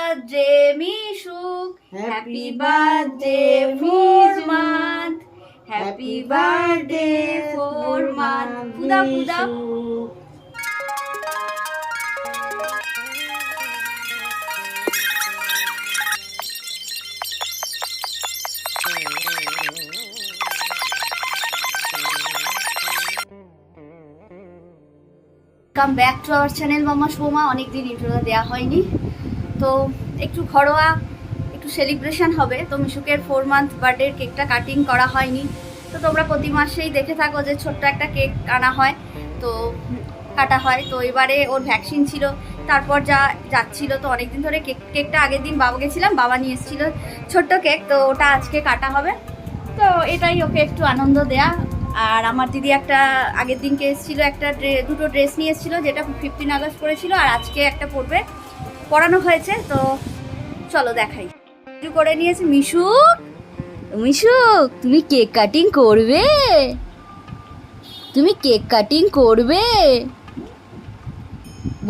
Birthday Mishuk, happy birthday four month, happy birthday four month. পুদা পুদা। Come back to our channel মামা সোমা। অনেকদিন ইন্ট্রোটা দেওয়া হয়নি, তো একটু ঘরোয়া একটু সেলিব্রেশন হবে। তো মিশুকের 4 মান্থ বার্থডের কেকটা কাটিং করা হয়নি। তো তোমরা প্রতি মাসেই দেখে থাকো যে ছোট্ট একটা কেক আনা হয়, তো কাটা হয়। তো এবারে ওর ভ্যাকসিন ছিল, তারপর যাচ্ছিল। তো অনেকদিন ধরে কেকটা আগের দিন বাবা গেছিলাম, বাবা নিয়ে এসেছিল ছোট্ট কেক, তো ওটা আজকে কাটা হবে। তো এটাই ওকে একটু আনন্দ দেয়া। আর আমার দিদি একটা আগের দিনকে এসেছিলো, দুটো ড্রেস নিয়ে এসেছিলো, যেটা 15 আগস্ট পরেছিল, আর আজকে একটা পরানো হয়েছে। তো চলো দেখাই। কিছু করে নিয়েছে মিশুক। মিশুক, তুমি কেক কাটিং করবে? তুমি কেক কাটিং করবে?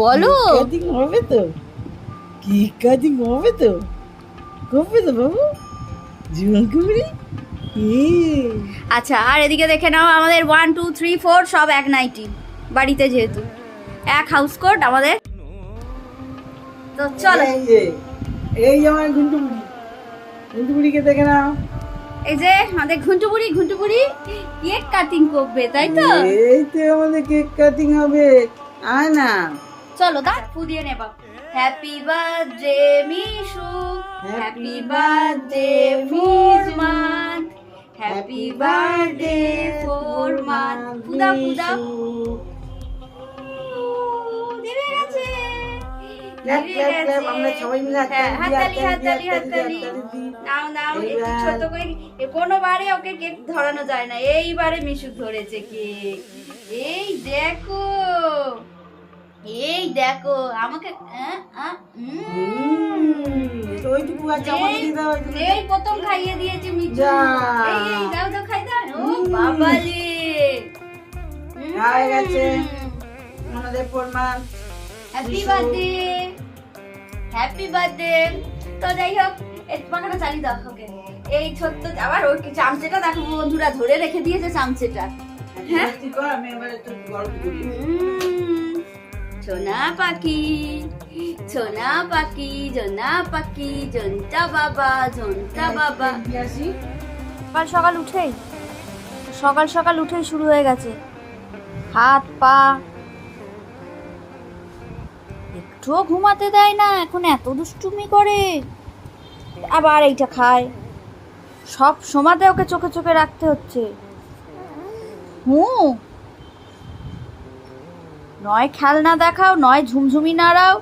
বলো। কাটিং হবে তো? কেক কাটিং হবে তো? করবে তো বাবু? জীবন কুমারী। আচ্ছা, আর এদিকে দেখে নাও, আমাদের 1 2 3 4 সব এক নাইটি বাড়িতে, যেহেতু এক হাউস কোট আমাদের। তো চলো, এই যে আমার ঘুন্টুপুরি, ঘুন্টুপুরিকে দেখে নাও। এই যে আমাদের ঘুন্টুপুরি কেক কাটিং করবে, তাই তো? এই তো আমাদের কেক কাটিং হবে। আয় না, চলো দা ফু দিয়ে নেবা। Happy birthday Mishu, happy birthday four month, happy birthday four month. পুদা পুদা। ধীরে গেছে, আমরা সবাই মিলে হাততালি। নাও একটু ছোট করে। কোনোবারে ওকে কেক ধরানো যায় না, এইবারে মিশুক ধরেছে কেক। এই দেখো আমাকে এই প্রথম খাইয়ে দিয়েছে মিঠু। এই দাও খাই দাও। ও বাবালে, হয়ে গেছে আমাদের ফোরমান্থ। Happy birthday. তো যাই হোক, এই পাখাটা চালিয়ে দাও ওকে। এই ছোট্ট আবার ওই চামচেটা দেখো বন্ধুরা, ধরে রেখে দিয়েছে চামচেটা। হ্যাঁ, আমি এবার একটু গল্প করি। সোনা পাখি, সোনা পাখি, জোনা পাখি, জন্টা বাবা। সকাল সকাল উঠেই শুরু হয়ে গেছে হাত পা। একটুও ঘুমাতে দেয় না, এখন এত দুষ্টুমি করে। আবার এইটা খায়, সব সময়তে ওকে চোখে চোখে রাখতে হচ্ছে। নয় খেলনা দেখাও, নয় ঝুমঝুমি নাড়াও,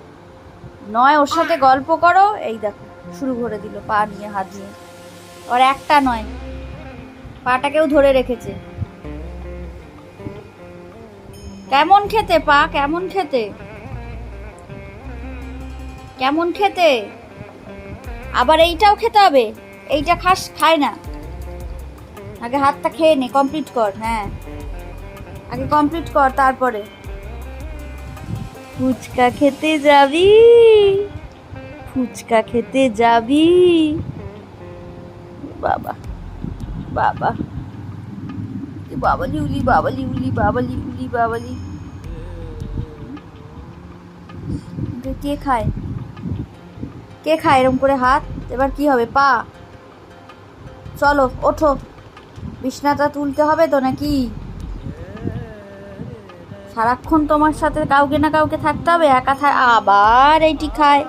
নয় ওর সাথে গল্প করো। এই দেখো শুরু করে দিল পা নিয়ে, হাত নিয়ে। আর একটা নয়, পাটাকেও ধরে রেখেছে। কেমন খেতে পা, কেমন খেতে। আবার এইটাও খেতে হবে, এইটা খায় না। আগে হাতটা খেয়ে নে, কমপ্লিট কর। হ্যাঁ, আগে কমপ্লিট কর, তারপরে ফুচকা খেতে যাবি। বাবা বাবালি। কে খায় এরকম করে হাত? এবার কি হবে? পা। চলো ওঠো, বিছনাটা তুলতে হবে তো নাকি? সারাক্ষণ তোমার সাথে কাউকে না কাউকে থাকতে হবে, আবার এইটি খায়।